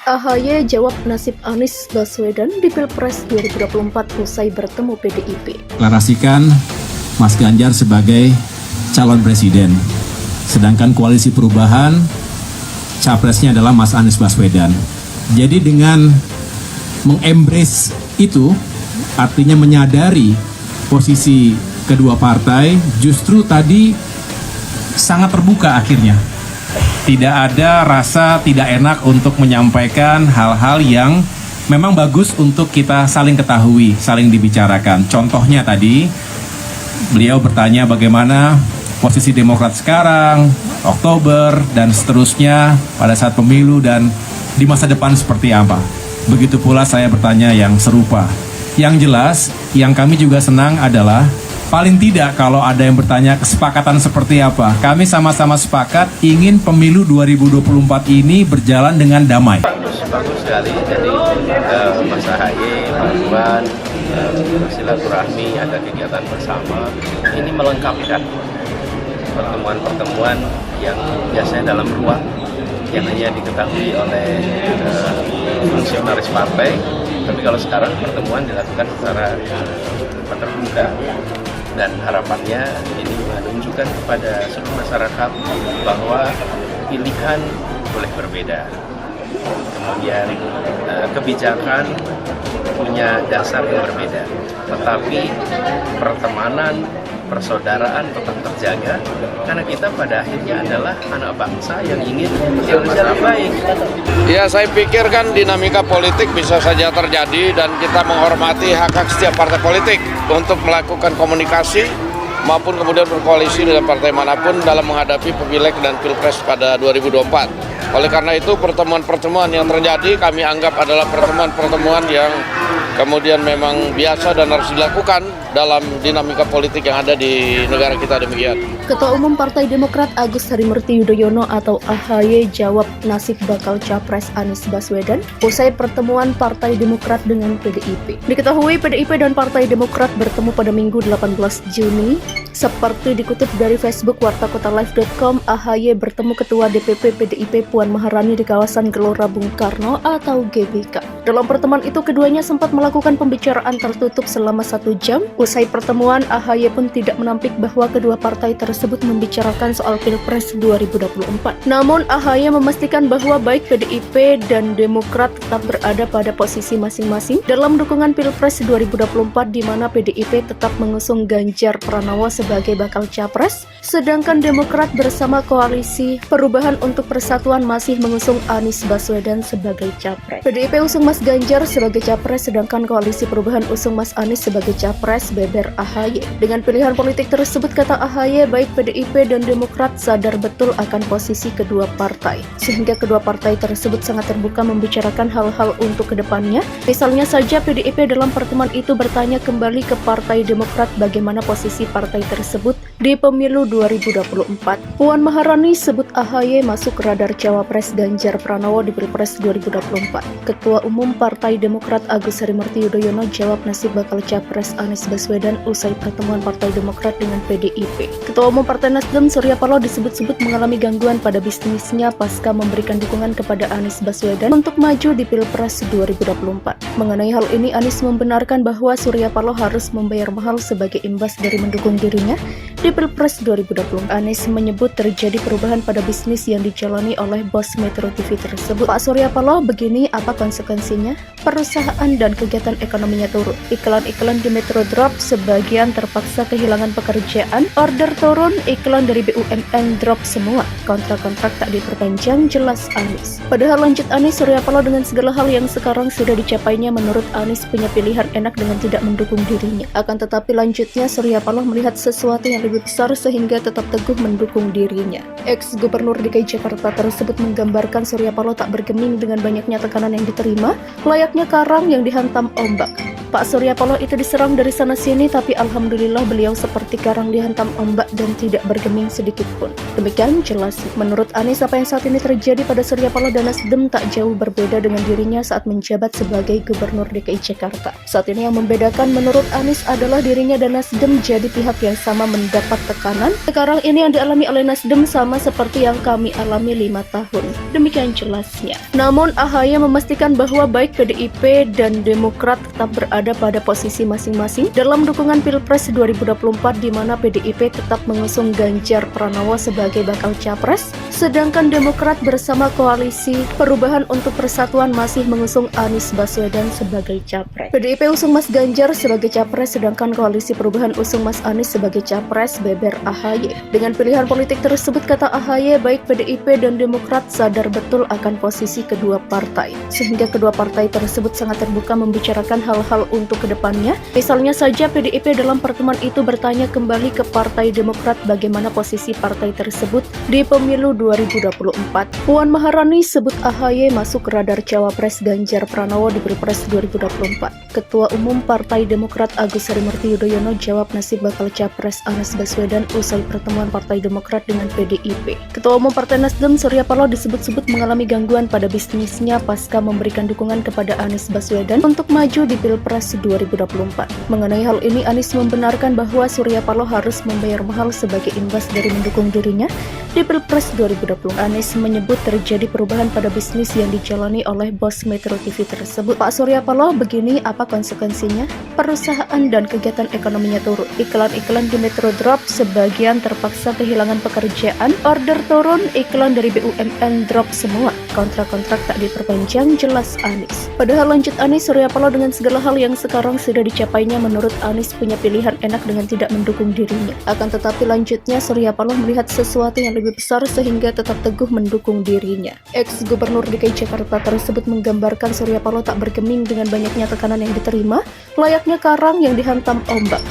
AHY jawab nasib Anies Baswedan di Pilpres 2024 usai bertemu PDIP. Deklarasikan Mas Ganjar sebagai calon presiden. Sedangkan koalisi perubahan, capresnya adalah Mas Anies Baswedan. Jadi dengan mengembrace itu, artinya menyadari posisi kedua partai, justru tadi sangat terbuka akhirnya. Tidak ada rasa tidak enak untuk menyampaikan hal-hal yang memang bagus untuk kita saling ketahui, saling dibicarakan. Contohnya tadi, beliau bertanya bagaimana posisi Demokrat sekarang, Oktober, dan seterusnya pada saat pemilu dan di masa depan seperti apa. Begitu pula saya bertanya yang serupa. Yang jelas, yang kami juga senang adalah paling tidak kalau ada yang bertanya kesepakatan seperti apa. Kami sama-sama sepakat ingin pemilu 2024 ini berjalan dengan damai. Bagus sekali. Jadi Mas AHY, Pak Puan, silaturahmi, ada kegiatan bersama. Ini melengkapkan pertemuan-pertemuan yang biasanya dalam ruang yang hanya diketahui oleh fungsionaris partai. Tapi kalau sekarang pertemuan dilakukan secara terbuka. Dan harapannya ini menunjukkan kepada seluruh masyarakat bahwa pilihan boleh berbeda. Kemudian kebijakan punya dasar yang berbeda. Tetapi pertemanan, persaudaraan tetap terjaga karena kita pada akhirnya adalah anak bangsa yang ingin Indonesia lebih baik. Ya, saya pikir kan dinamika politik bisa saja terjadi dan kita menghormati hak-hak setiap partai politik untuk melakukan komunikasi maupun kemudian berkoalisi dengan partai manapun dalam menghadapi pemileg dan pilpres pada 2024. Oleh karena itu pertemuan-pertemuan yang terjadi kami anggap adalah pertemuan-pertemuan yang kemudian memang biasa dan harus dilakukan dalam dinamika politik yang ada di negara kita demikian. Ketua Umum Partai Demokrat Agus Harimurti Yudhoyono atau AHY jawab nasib bakal capres Anies Baswedan usai pertemuan Partai Demokrat dengan PDIP. Diketahui PDIP dan Partai Demokrat bertemu pada Minggu 18 Juni. Seperti dikutip dari Facebook wartakotalive.com, AHY bertemu Ketua DPP PDIP Puan Maharani di kawasan Gelora Bung Karno atau GBK. Dalam pertemuan itu keduanya sempat melakukan pembicaraan tertutup selama 1 jam. Usai pertemuan, AHY pun tidak menampik bahwa kedua partai tersebut membicarakan soal Pilpres 2024. Namun AHY memastikan bahwa baik PDIP dan Demokrat tetap berada pada posisi masing-masing dalam dukungan Pilpres 2024 di mana PDIP tetap mengusung Ganjar Pranowo sebagai bakal capres, sedangkan Demokrat bersama Koalisi Perubahan untuk Persatuan masih mengusung Anies Baswedan sebagai capres. PDIP usung Mas Ganjar sebagai capres, sedangkan Koalisi Perubahan usung Mas Anies sebagai capres, beber AHY. Dengan pilihan politik tersebut, kata AHY, baik PDIP dan Demokrat sadar betul akan posisi kedua partai, sehingga kedua partai tersebut sangat terbuka membicarakan hal-hal untuk kedepannya. Misalnya saja PDIP dalam pertemuan itu bertanya kembali ke Partai Demokrat bagaimana posisi partai tersebut di pemilu 2024. Puan Maharani sebut AHY masuk radar cawapres Ganjar Pranowo di Pilpres 2024. Ketua Umum Partai Demokrat Agus Harimurti Yudhoyono jawab nasib bakal capres Anies Baswedan usai pertemuan Partai Demokrat dengan PDIP. Ketua Umum Partai Nasdem Surya Paloh disebut-sebut mengalami gangguan pada bisnisnya pasca memberikan dukungan kepada Anies Baswedan untuk maju di Pilpres 2024. Mengenai hal ini, Anies membenarkan bahwa Surya Paloh harus membayar mahal sebagai imbas dari mendukung dirinya di Pilpres 2024. Anies menyebut terjadi perubahan pada bisnis yang dijalani oleh bos Metro TV tersebut. Pak Surya Paloh, begini apa konsekuensinya? Perusahaan dan kegiatan ekonominya turun. Iklan-iklan di Metro drop, sebagian terpaksa kehilangan pekerjaan, order turun, iklan dari BUMN drop semua. Kontrak-kontrak tak diperpanjang, jelas Anies. Padahal lanjut Anies, Surya Paloh, dengan segala hal yang sekarang sudah dicapainya, menurut Anies punya pilihan enak dengan tidak mendukung dirinya. Akan tetapi lanjutnya Surya Paloh melihat sesuatu yang lebih besar sehingga tetap teguh mendukung dirinya. Ex-Gubernur DKI Jakarta tersebut menggambarkan Surya Paloh tak bergeming dengan banyaknya tekanan yang diterima, layaknya karang yang dihantam ombak. Pak Surya Paloh itu diserang dari sana-sini, tapi alhamdulillah beliau seperti karang dihantam ombak dan tidak bergeming sedikit pun. Demikian jelasnya. Menurut Anies, apa yang saat ini terjadi pada Surya Paloh dan Nasdem tak jauh berbeda dengan dirinya saat menjabat sebagai Gubernur DKI Jakarta. Saat ini yang membedakan menurut Anies adalah dirinya dan Nasdem jadi pihak yang sama mendapat tekanan. Sekarang ini yang dialami oleh Nasdem sama seperti yang kami alami 5 tahun. Demikian jelasnya. Namun AHY memastikan bahwa baik PDIP dan Demokrat tetap berada pada posisi masing-masing dalam dukungan Pilpres 2024, di mana PDIP tetap mengusung Ganjar Pranowo sebagai bakal capres, sedangkan Demokrat bersama Koalisi Perubahan untuk Persatuan masih mengusung Anies Baswedan sebagai capres. PDIP usung Mas Ganjar sebagai capres, sedangkan Koalisi Perubahan usung Mas Anies sebagai capres, beber AHY. Dengan pilihan politik tersebut, kata AHY, baik PDIP dan Demokrat sadar betul akan posisi kedua partai, sehingga kedua partai tersebut sangat terbuka membicarakan hal-hal untuk kedepannya. Misalnya saja PDIP dalam pertemuan itu bertanya kembali ke Partai Demokrat bagaimana posisi partai tersebut di pemilu 2024. Puan Maharani sebut AHY masuk radar cawapres Ganjar Pranowo di Pilpres 2024. Ketua Umum Partai Demokrat Agus Harimurti Yudhoyono jawab nasib bakal capres Anies Baswedan usai pertemuan Partai Demokrat dengan PDIP. Ketua Umum Partai Nasdem Surya Paloh disebut-sebut mengalami gangguan pada bisnisnya pasca memberikan dukungan kepada Anies Baswedan untuk maju di Pilpres 2024. Mengenai hal ini, Anies membenarkan bahwa Surya Paloh harus membayar mahal sebagai imbas dari mendukung dirinya di Pilpres 2020. Anies menyebut terjadi perubahan pada bisnis yang dijalani oleh bos Metro TV tersebut. Pak Surya Paloh, begini apa konsekuensinya? Perusahaan dan kegiatan ekonominya turun. Iklan-iklan di Metro drop, sebagian terpaksa kehilangan pekerjaan, order turun, iklan dari BUMN drop semua. Kontrak-kontrak tak diperpanjang, jelas Anies. Padahal lanjut Anies, Surya Paloh dengan segala hal yang sekarang sudah dicapainya, menurut Anies punya pilihan enak dengan tidak mendukung dirinya. Akan tetapi lanjutnya Surya Paloh melihat sesuatu yang lebih besar sehingga tetap teguh mendukung dirinya. Ex-Gubernur DKI Jakarta tersebut menggambarkan Surya Paloh tak bergeming dengan banyaknya tekanan yang diterima, layaknya karang yang dihantam ombak.